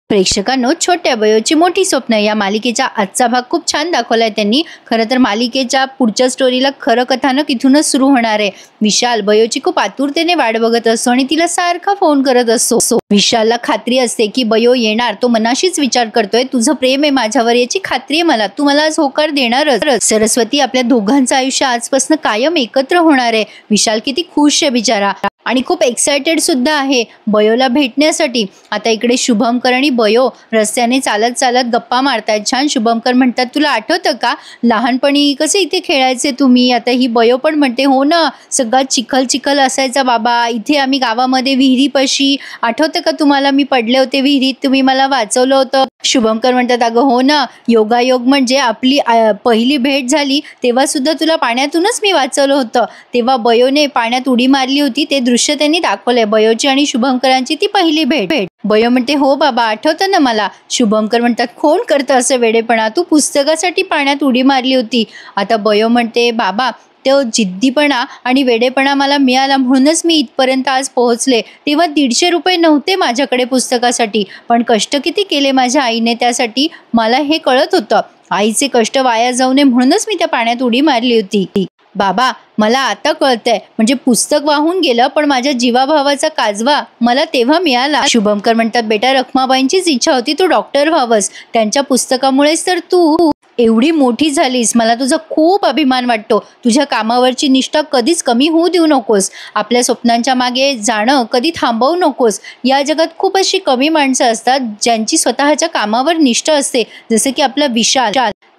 प्रेक्षकांनो, छोट्या बयोची मोठी स्वप्न या मालिकेचा आजचा भाग खूप छान दाखवलाय त्यांनी। खरं तर मालिकेच्या पुढच्या स्टोरीला खरं कथानक इथूनच सुरू होणार आहे। विशाल बयोची खूप आतुरतेने वाट बघत असतो आणि तिला सारखा फोन करत असतो। विशालला खात्री असते की बयो येणार। तो मनाशीच विचार करतोय, तुझं प्रेम आहे माझ्यावर याची खात्री आहे मला, तू मला आज होकार देणारच। सरस्वती आपल्या दोघांचं आयुष्य आजपासून कायम एकत्र होणार आहे। विशाल किती खुश आहे बिचारा आणि खूप एक्साइटेड सुद्धा आहे बयोला भेटण्यासाठी। आता इकडे शुभंकर आणि बयो रस्त्याने चालत चालत गप्पा मारतात। छान शुभंकर म्हणतात, तुला आठवतं का लहानपणी कसे इथे खेळायचे तुम्ही? आता ही बयो पण म्हणते, हो ना, सगळा चिखल चिखल असायचा बाबा इथे, आम्ही गावामध्ये विहिरीपाशी, आठवतं का तुम्हाला मी पडले होते विहिरीत, तुम्ही मला वाचवलं होतं? शुभंकर म्हणतात, अगं हो ना, योगायोग म्हणजे आपली पहिली भेट झाली तेव्हा सुद्धा तुला पाण्यातूनच मी वाचवलं होतं। तेव्हा बयोने पाण्यात उडी मारली होती, ते दृश्य त्यांनी दाखवलंय, बयोची आणि शुभंकरांची ती पहिली भेट। बयो म्हणते, हो बाबा आठवतं ना मला। शुभंकर म्हणतात, कोण करतं असं वेडेपणा, तू पुस्तकासाठी पाण्यात उडी मारली होती। आता बयो म्हणते, बाबा तो जिद्दीपणा आणि वेडेपणा मला मिळाला म्हणूनच मी इथपर्यंत आज पोहोचले। तेव्हा 150 रुपये नव्हते माझ्याकडे पुस्तकासाठी, पण कष्ट किती केले माझ्या आईने त्यासाठी मला हे कळत होतं। आईचे कष्ट वाया जाऊ नये म्हणूनच मी त्या पाण्यात उडी मारली होती। बाबा मला आता कळतंय, म्हणजे पुस्तक वाहून गेलं पण माझ्या जीवाभावाचा काजवा मला तेव्हा मिळाला। शुभंकर म्हणतात, बेटा रखमाबाईंचीच इच्छा होती तू डॉक्टर व्हावंस, त्यांच्या पुस्तकामुळेच तर तू एवढी मोठी झालीस। मला तुझा खूप अभिमान वाटतो। तुझ्या कामावरची निष्ठा कधीच कमी होऊ देऊ नकोस, आपल्या स्वप्नांच्या मागे जाणं कधी थांबवू नकोस। या जगात खूप अशी कमी माणसं असतात ज्यांची स्वतःच्या कामावर निष्ठा असते, जसं की आपला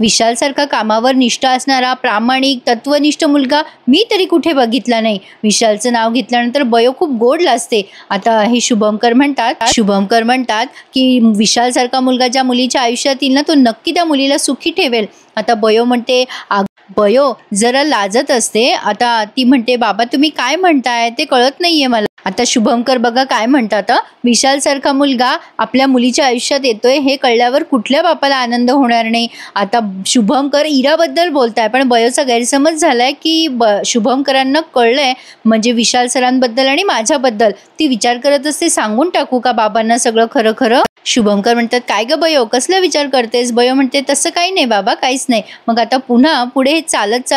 विशाल सारखा कामावर निष्ठा असणारा प्रामाणिक तत्वनिष्ठ मुलगा मी तरी कुठे बघितला नाही। विशालचं नाव घेतल्यानंतर बयो खूप गोड लाजते। आता हे शुभंकर म्हणतात की विशाल सारखा मुलगा ज्या मुलीच्या आयुष्यात येईल ना, तो नक्की त्या मुलीला सुखी ठेवेल। आता बयो म्हणते, बयो जरा लाजत असते। आता ती म्हणते, बाबा तुम्ही काय म्हणताय ते कळत नाहीये मला। आता शुभंकर बघा काय म्हणतात, विशाल सारखा मुलगा आपल्या मुलीच्या आयुष्यात येतोय हे कळल्यावर कुठल्या बापाला आनंद होणार नाही। आता शुभंकर इराबद्दल बोलताय, पण बयोचा गैरसमज झालाय की शुभंकरांना कळलंय म्हणजे विशाल सरांबद्दल आणि माझ्याबद्दल। ती विचार करत असते, सांगून टाकू का बाबांना सगळं खरं खरं? शुभंकर म्हणतात, काय ग बयो कसला विचार करतेस? बयो म्हणते, तसं काही नाही बाबा, काहीच नाही। मग आता पुढे चालत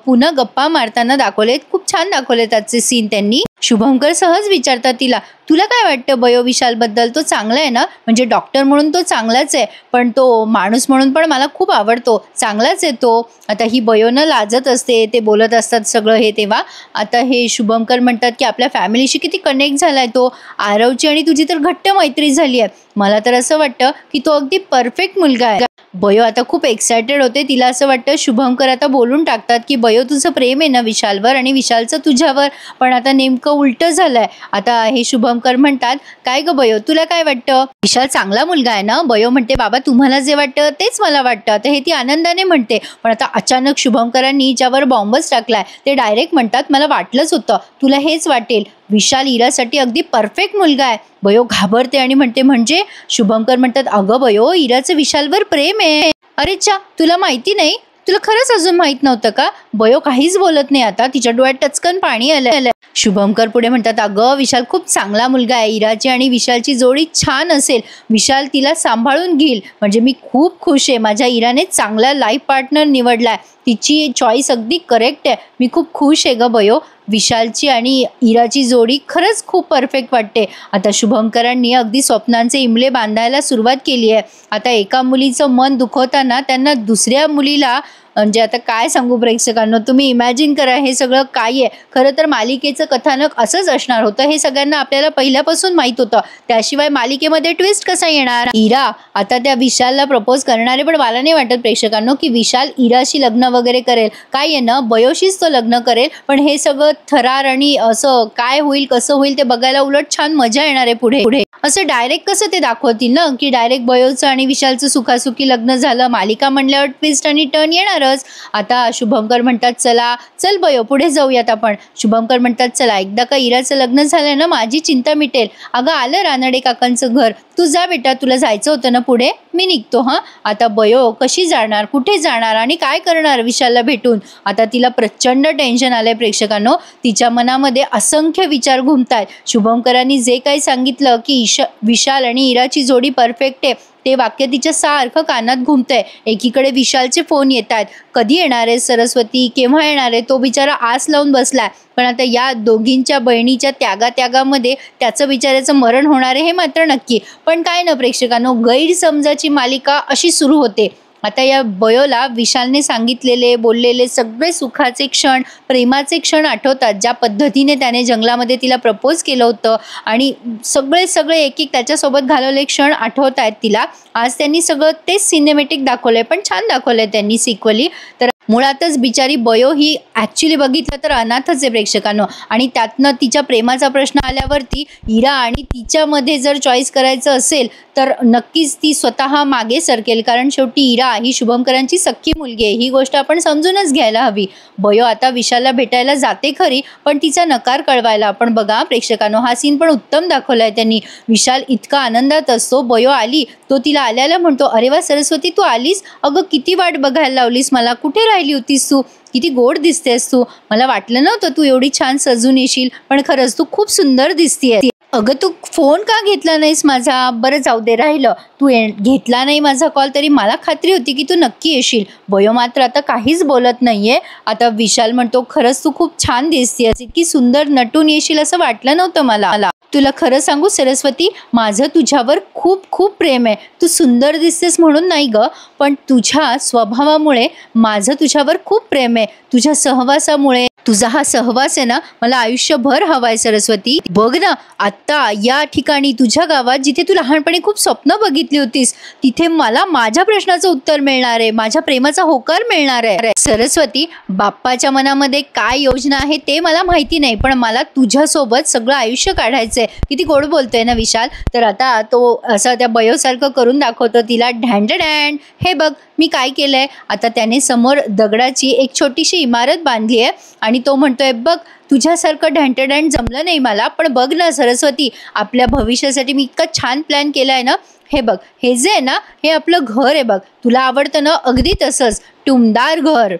पुन्हा गप्पा मारताना दाखवलेत, खूप छान दाखवले त्याचे सीन त्यांनी। शुभंकर सहज विचारतात तिला, तुला काय वाटतं बयो विशाल बद्दल? तो चांगला आहे ना? म्हणजे डॉक्टर म्हणून तो चांगलाच आहे, पण तो माणूस म्हणून पण मला खूप आवडतो, चांगलाच आहे तो। आता ही बयोनं लाजत असते, ते बोलत असतात सगळं हे तेव्हा। आता हे शुभंकर म्हणतात की आपल्या फॅमिलीशी किती कनेक्ट झालाय तो, आरवची आणि तुझी तर घट्ट मैत्री झाली आहे। मला तर असं वाटतं की तो अगदी परफेक्ट मुलगा आहे। बयो आता खूप एक्सायटेड होते, तिला असं वाटतं शुभंकर आता बोलून टाकतात की बयो तुझं प्रेम आहे ना विशालवर आणि विशालचं तुझ्यावर, पण आता नेमकं उलटं झालंय। आता हे शुभंकर म्हणतात, काय ग बयो तुला काय वाटतं? विशाल चांगला मुलगा आहे ना? बयो म्हणते, बाबा तुम्हाला जे वाटतं तेच मला वाटतं। आता हे ती आनंदाने म्हणते, पण आता अचानक शुभंकरांनी ज्यावर बॉम्बच टाकलाय, ते डायरेक्ट म्हणतात, मला वाटलंच होतं तुला हेच वाटेल, विशाल इरासाठी अगदी परफेक्ट मुलगा आहे। बयो घाबरते आणि म्हणते, म्हणजे? शुभंकर म्हणतात, अगं बयो इराचं विशालवर प्रेम आहे। अरे चा, तुला माहिती नाही? तुला खरंच अजून माहित नव्हतं का? बयो काहीच बोलत नाही, आता तिच्या डोळ्यात टचकन पाणी आलंय। शुभंकर पुढे म्हणतात, अगं विशाल खूप चांगला मुलगा आहे, इराची आणि विशालची जोडी छान असेल, विशाल तिला सांभाळून घेईल, म्हणजे मी खूप खुश आहे, माझ्या इराने चांगला लाईफ पार्टनर निवडलाय, तिची चॉईस अगदी करेक्ट आहे, मी खूप खुश आहे ग बयो, विशालची आणि इराची जोडी खरंच खूप परफेक्ट वाटते। आता शुभंकरांनी अगदी स्वप्नांचे इमले बांधायला सुरुवात केली आहे। आता एका मुलीचं मन दुखवताना त्यांना दुसऱ्या मुलीला, म्हणजे आता काय सांगू प्रेक्षकांना, तुम्ही इमॅजिन करा हे सगळं काय आहे। खरं तर मालिकेचं कथानक असंच असणार होतं, हे सगळ्यांना आपल्याला पहिल्यापासून माहित होतं, त्याशिवाय मालिकेमध्ये ट्विस्ट कसा येणार? इरा आता त्या विशालला प्रपोज करणारे, पण मला नाही वाटत प्रेक्षकांना की विशाल इराशी लग्न वगैरे करेल, काय आहे ना बयोशीच तो लग्न करेल। पण हे सगळं थरार आणि असं काय होईल कसं होईल ते बघायला उलट छान मजा येणार आहे पुढे। असं डायरेक्ट कसं ते दाखवतील ना की डायरेक्ट बयोचं आणि विशालचं सुखासुखी लग्न झालं? मालिका म्हणल्यावर ट्विस्ट आणि टर्न येणार। खरंच. आता शुभंकर म्हणतात चला चल बयो पुढे जाऊयात आपण. शुभंकर म्हणतात चला एकदा का इराचं लग्न झालं ना माझी चिंता मिटेल. अगं आलं रानडे काकांचं घर, तू जा बेटा तुला जायचं होतं ना पुढे, मी निघतो हां. आता बयो कशी जाणार, कुठे जाणार आणि काय करणार विशालला भेटून. आता तिला प्रचंड टेन्शन आलंय प्रेक्षकांनो. तिच्या मनामध्ये असंख्य विचार घुमतायत. शुभंकरांनी जे काही सांगितलं की विशाल आणि इराची जोडी परफेक्ट आहे ते वाक्य तिच्या सारखं कानात घुमतंय. एकीकडे विशालचे फोन येत आहेत, कधी येणार आहे सरस्वती, केव्हा येणार आहे, तो बिचारा आस लावून बसलाय. पण आता या दोघींच्या बहिणीच्या त्यागामध्ये त्याचं बिचाराचं मरण होणार आहे हे मात्र नक्की. पण काय ना प्रेक्षकांनो, गैरसमजाची मालिका अशी सुरू होते. आता या बयोला विशालने सांगितलेले बोललेले सगळे सुखाचे क्षण, प्रेमाचे क्षण आठवतात. ज्या पद्धतीने त्याने जंगलामध्ये तिला प्रपोज केलं होतं आणि सगळे एक त्याच्यासोबत घालवले क्षण आठवत आहेत तिला. आज त्यांनी सगळं तेच सिनेमॅटिक दाखवलंय, पण छान दाखवलंय त्यांनी सिक्वली. तर मुळातच बिचारी बयो ही ॲक्च्युली बघितलं तर अनाथच आहे प्रेक्षकांनो. आणि त्यातनं तिच्या प्रेमाचा प्रश्न आल्यावरती इरा आणि तिच्यामध्ये जर चॉईस करायचं असेल तर नक्कीच ती स्वतः मागे सरकेल. कारण शेवटी इरा ही शुभंकरांची सख्खी मुलगी आहे, ही गोष्ट आपण समजूनच घ्यायला हवी. बयो आता विशालला भेटायला जाते खरी, पण तिचा नकार कळवायला आपण बघा प्रेक्षकांनो, हा सीन पण उत्तम दाखवलाय त्यांनी. विशाल इतका आनंदात असतो, बयो आली तो तिला आल्याला म्हणतो अरे वा सरस्वती तू आलीस, अगं किती वाट बघायला लावलीस मला, कुठे राहिली होतीस तू, किती गोड दिसतेस तू, मला वाटलं नव्हतं तू एवढी छान सजून येशील, पण खरंच तू खूप सुंदर दिसतीये. अगं तू फोन का घेतला नाहीस माझा, बरं जाऊ दे राहिलं, तू घेतला नाही माझा कॉल तरी मला खात्री होती की तू नक्की येशील. बयो मात्र आता काहीच बोलत नाहीये. आता विशाल म्हणतो खरंच तू खूप छान दिसतेस, इतकी सुंदर नटून येशील असं वाटलं नव्हतं मला. तुला खरं सांगू सरस्वती, माझं तुझ्यावर खूप खूप प्रेम आहे. तू सुंदर दिसतेस म्हणून नाही ग, पण तुझ्या स्वभावामुळे माझं तुझ्यावर खूप प्रेम आहे. तुझ्या सहवासामुळे, तुझा हा सहवास आहे ना मला आयुष्यभर हवाय सरस्वती. बघ ना आत्ता या ठिकाणी तुझ्या गावात जिथे तू लहानपणी खूप स्वप्न बघितली होतीस तिथे मला माझ्या प्रश्नाचं उत्तर मिळणार आहे, माझ्या प्रेमाचा होकार मिळणार आहे. सरस्वती, बाप्पाच्या मनामध्ये काय योजना आहे ते मला माहिती नाही, पण मला तुझ्यासोबत सगळं आयुष्य काढायचंय. किती गोड बोलतोय ना विशाल. तर आता तो असं त्या बयोसारखं करून दाखवतो तिला, डॅन हे बघ मी काय केलंय. आता त्याने समोर दगडाची एक छोटीशी इमारत बांधली आहे आणि तो म्हणतोय बघ तुझ्यासारखं ढँटडँट जमलं नाही मला, पण बघ ना सरस्वती आपल्या भविष्यासाठी मी इतका छान प्लॅन केलाय ना. हे बघ हे जे आहे ना हे आपलं घर आहे बघ, तुला आवडतं ना अगदी तसंच टुमदार घर,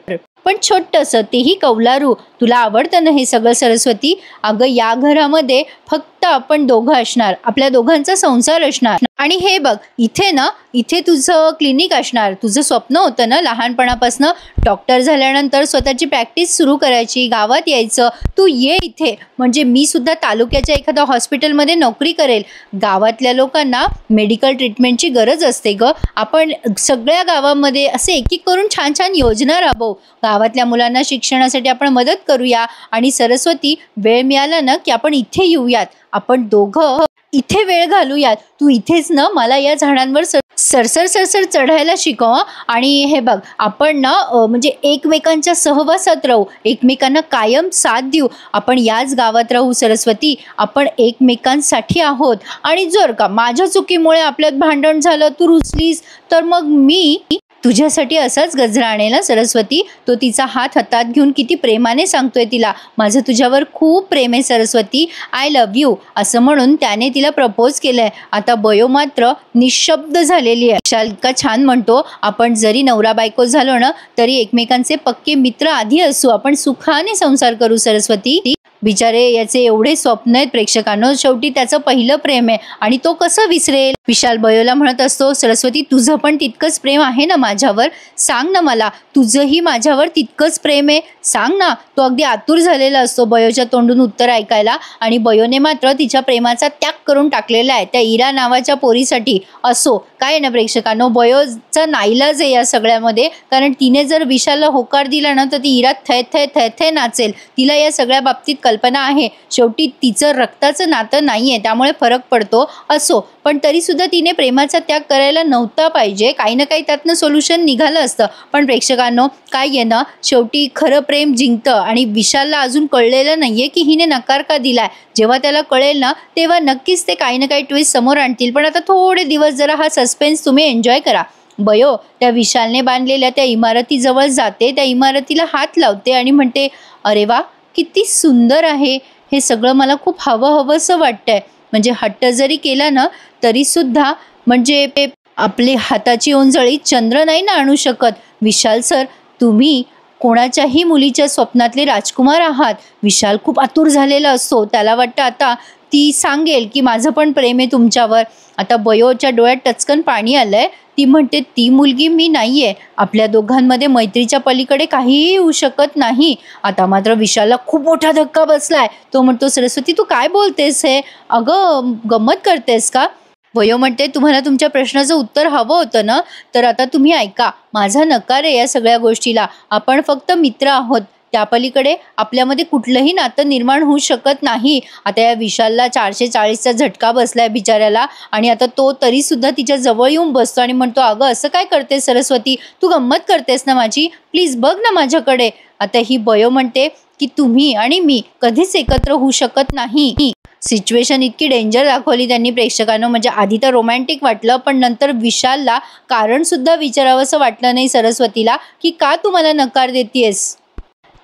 पण छोटंसं तेही कौलारू. तुला आवडतं ना हे सगळं सरस्वती. अगं या घरामध्ये फक्त आपण दोघं असणार, आपल्या दोघांचा संसार असणार. आणि हे बघ इथे ना इथे तुझं क्लिनिक असणार. तुझं स्वप्न होतं ना लहानपणापासून डॉक्टर झाल्यानंतर स्वतःची प्रॅक्टिस सुरू करायची, गावात यायचं. तू ये इथे, म्हणजे मी सुद्धा तालुक्याच्या एखाद्या हॉस्पिटलमध्ये नोकरी करेल. गावातल्या लोकांना मेडिकल ट्रीटमेंटची गरज असते ग. आपण सगळ्या गावामध्ये असे एक एक करून छान छान योजना राबवू. गावातल्या मुलांना शिक्षणासाठी आपण मदत करूया. आणि सरस्वती वेळ मिळाला ना की आपण इथे येऊयात, आपण दोघं इथे वेळ घालूयात. तू इथेच ना मला या झाडांवर सरसर चढायला शिकव. आणि हे बघ आपण ना म्हणजे एकमेकांच्या सहवासात राहू, एकमेकांना कायम साथ देऊ. आपण याच गावात राहू सरस्वती, आपण एकमेकांसाठी आहोत. आणि जर का माझ्या चुकीमुळे आपल्यात भांडण झालं, तू रुसलीस, तर मग मी तुझ्यासाठी असाच गजरा आणेल ना सरस्वती. तो तिचा हात हातात घेऊन किती प्रेमाने सांगतोय तिला, माझं तुझ्यावर खूप प्रेम आहे सरस्वती, आय लव्ह यू असं म्हणून त्याने तिला प्रपोज केलंय. आता बयो मात्र निशब्द झालेली आहे. विशाल इतका छान म्हणतो, आपण जरी नवरा बायको झालो ना तरी एकमेकांचे पक्के मित्र आधी असू, आपण सुखाने संसार करू सरस्वती. बिचारे याचे एवढे स्वप्न आहेत प्रेक्षकांनो, शेवटी त्याचं पहिलं प्रेम आहे आणि तो कसं विसरेल. विशाल बयोला म्हणत असतो सरस्वती तुझं पण तितकंच प्रेम आहे ना माझ्यावर, सांग ना मला, तुझंही माझ्यावर तितकंच प्रेम आहे, सांग ना. तो अगदी आतुर झालेला असतो बयोच्या तोंडून उत्तर ऐकायला. आणि बयोने मात्र तिच्या प्रेमाचा त्याग करून टाकलेला आहे त्या इरा नावाच्या पोरीसाठी. असो काय ना प्रेक्षकांनो, बयोचा नाईलाज आहे या सगळ्यामध्ये, कारण तिने जर विशालला होकार दिला ना तर ती इरा थे नाचेल. तिला या सगळ्या बाबतीत कल्पना आहे, शेवटी तिचं रक्ताचं नातं नाहीये त्यामुळे फरक पडतो. असो, पण तरी सुद्धा तिने प्रेमाचा त्याग करायला नव्हता पाहिजे. काही ना काही त्यातनं सोल्युशन निघालं असतं. पण प्रेक्षकांनो काय आहे ना, शेवटी खरं प्रेम जिंकतं आणि विशालला अजून कळलेलं नाहीये की हिने नकार का दिलाय. जेव्हा त्याला कळेल ना तेव्हा नक्कीच ते काही ना काही ट्विस्ट समोर आणतील. पण आता थोडे दिवस जरा हा सस्पेन्स तुम्ही एन्जॉय करा. बयो त्या विशालने बांधलेल्या त्या इमारतीजवळ जाते, त्या इमारतीला हात लावते आणि म्हणते, अरे वा, किती सुंदर आहे हे सगळं, मला खूप हवंसं वाटतंय. म्हणजे हट्ट जरी केला ना तरीसुद्धा म्हणजे आपली हाताची ओंजळी चंद्र नाही ना आणू शकत. विशाल सर, तुम्ही कोणाच्याही मुलीच्या स्वप्नातले राजकुमार आहात. विशाल खूप आतुर झालेला असतो. त्याला वाटतं आता ती सांगेल की माझं पण प्रेम आहे तुमच्यावर. आता बयोच्या डोळ्यात टचकन पाणी आलंय. ती म्हणते, ती मुलगी मी नाहीये. आपल्या दोघांमध्ये मैत्रीच्या पलीकडे काहीही होऊ शकत नाही. आता मात्र विशालला खूप मोठा धक्का बसलाय. तो म्हणतो, सरस्वती तू काय बोलतेस हे? अगं गंमत करतेस का? वयो म्हणते, तुम्हाला तुमच्या प्रश्नाचं उत्तर हवं होतं ना, तर आता तुम्ही ऐका. माझा नकार आहे या सगळ्या गोष्टीला. आपण फक्त मित्र आहोत. त्यापलीकडे आपल्यामध्ये कुठलंही नातं निर्माण होऊ शकत नाही. आता या विशालला 440चा झटका बसलाय बिचाऱ्याला आणि आता तो तरीसुद्धा तिच्या जवळ येऊन बसतो आणि म्हणतो, अगं असं काय करतेस सरस्वती? तू गंमत करतेस ना माझी? प्लीज बघ ना माझ्याकडे. आता ही बयो म्हणते की तुम्ही आणि मी कधीच एकत्र होऊ शकत नाही. सिच्युएशन इतकी डेंजर दाखवली त्यांनी प्रेक्षकांना. म्हणजे आधी तर रोमॅन्टिक वाटलं, पण नंतर विशालला कारण सुद्धा विचारावंसं वाटलं नाही सरस्वतीला की का तू मला नकार देतेस.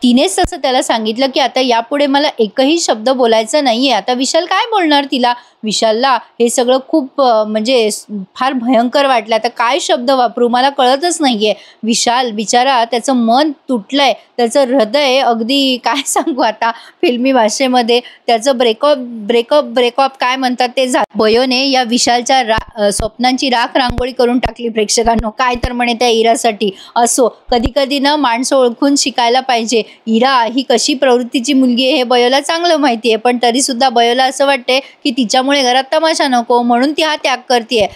तिनेच तसं त्याला सांगितलं की आता यापुढे मला एकही शब्द बोलायचा नाहीये. आता विशाल काय बोलणार तिला? विशालला हे सगळं खूप म्हणजे फार भयंकर वाटलं. आता काय शब्द वापरू मला कळतच नाहीये. विशाल बिचारा, त्याचं मन तुटलंय, त्याचं हृदय अगदी काय सांगू आता फिल्मी भाषेमध्ये, त्याचं ब्रेकअप काय म्हणतात ते झालं. बयोने या विशालच्या स्वप्नांची राख रांगोळी करून टाकली प्रेक्षकांनो. काय तर म्हणे त्या इरासाठी. असो, कधी कधी ना माणसं ओळखून शिकायला पाहिजे. इरा ही कशी प्रवृत्तीची मुलगी आहे हे बयोला चांगलं माहिती आहे, पण तरी सुद्धा बयोला असं वाटते की तिच्यामुळे घरात तमाशा नको म्हणून ती हा त्याग करते.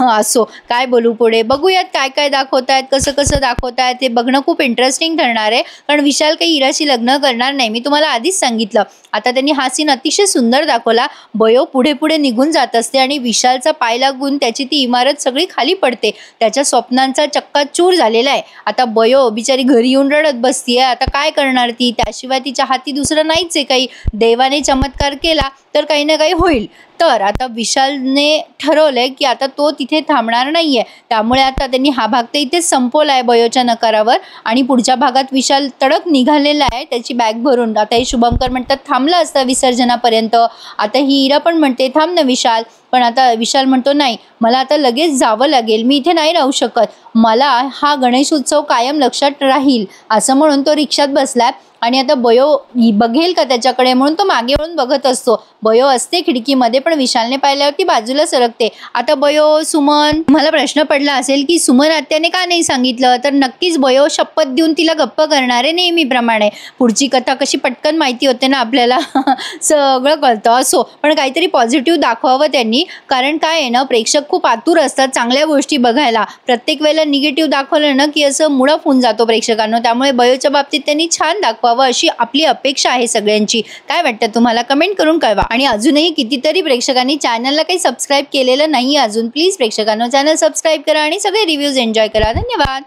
असो, काय बोलू पुढे बघूयात काय काय दाखवतायत, कसं दाखवतायत ते बघणं खूप इंटरेस्टिंग ठरणार आहे. कारण विशाल काही इराशी लग्न करणार नाही, मी तुम्हाला आधीच सांगितलं. आता त्यांनी हा सीन अतिशय सुंदर दाखवला. बयो पुढे निघून जात असते आणि विशालचा पाय लागून त्याची ती इमारत सगळी खाली पडते. त्याच्या स्वप्नांचा चक्काचूर झालेला आहे. आता बयो बिचारी घरी येऊन रडत बसतीये. आता काय करणार ती? त्याशिवाय तिच्या हाती दुसरं नाहीच आहे काही. देवाने चमत्कार केला तर काही ना काही होईल. तर आता विशालने ठरवलंय की आता तो तिथे थांबणार नाहीये. त्यामुळे आता त्यांनी हा भाग तर इथेच संपवलाय बयोच्या नकारावर आणि पुढच्या भागात विशाल तडक निघालेला आहे त्याची बॅग भरून. आता हे शुभंकर म्हणतात थांबला असता विसर्जनापर्यंत. आता ही इरा पण म्हणते थांब ना विशाल, पण आता विशाल म्हणतो नाही, मला आता लगेच जावं लागेल, मी इथे नाही राहू शकत, मला हा गणेश उत्सव कायम लक्षात राहील असं म्हणून तो रिक्षात बसलाय. आणि आता बयो बघेल का त्याच्याकडे म्हणून तो मागे वळून बघत असतो. बयो असते खिडकीमध्ये, पण विशालने पाहिल्यावरती बाजूला सरकते. आता बयो, सुमन, मला प्रश्न पडला असेल की सुमन आत्याने का नाही सांगितलं, तर नक्कीच बयो शपथ देऊन तिला गप्प करणारे नेहमीप्रमाणे. पुढची कथा कशी पटकन माहिती होते ना आपल्याला सगळं कळतं. असो, पण काहीतरी पॉझिटिव्ह दाखवावं त्यांनी. कारण काय आहे ना, प्रेक्षक खूप आतुर असतात चांगल्या गोष्टी बघायला. प्रत्येक वेळेला निगेटिव्ह दाखवलं ना की असं मुळा होऊन जातो प्रेक्षकांना. त्यामुळे बयोच्या बाबतीत त्यांनी छान दाखवावं अशी आपली अपेक्षा आहे सगळ्यांची. काय वाटतं तुम्हाला? कमेंट करून कळवा. आणि अजूनही कितीतरी प्रेक्षकांनी चॅनलला काही सबस्क्राईब केलेलं नाही अजून, प्लीज प्रेक्षकांनो चॅनल सबस्क्राईब करा आणि सगळे रिव्ह्यूज एन्जॉय करा. धन्यवाद.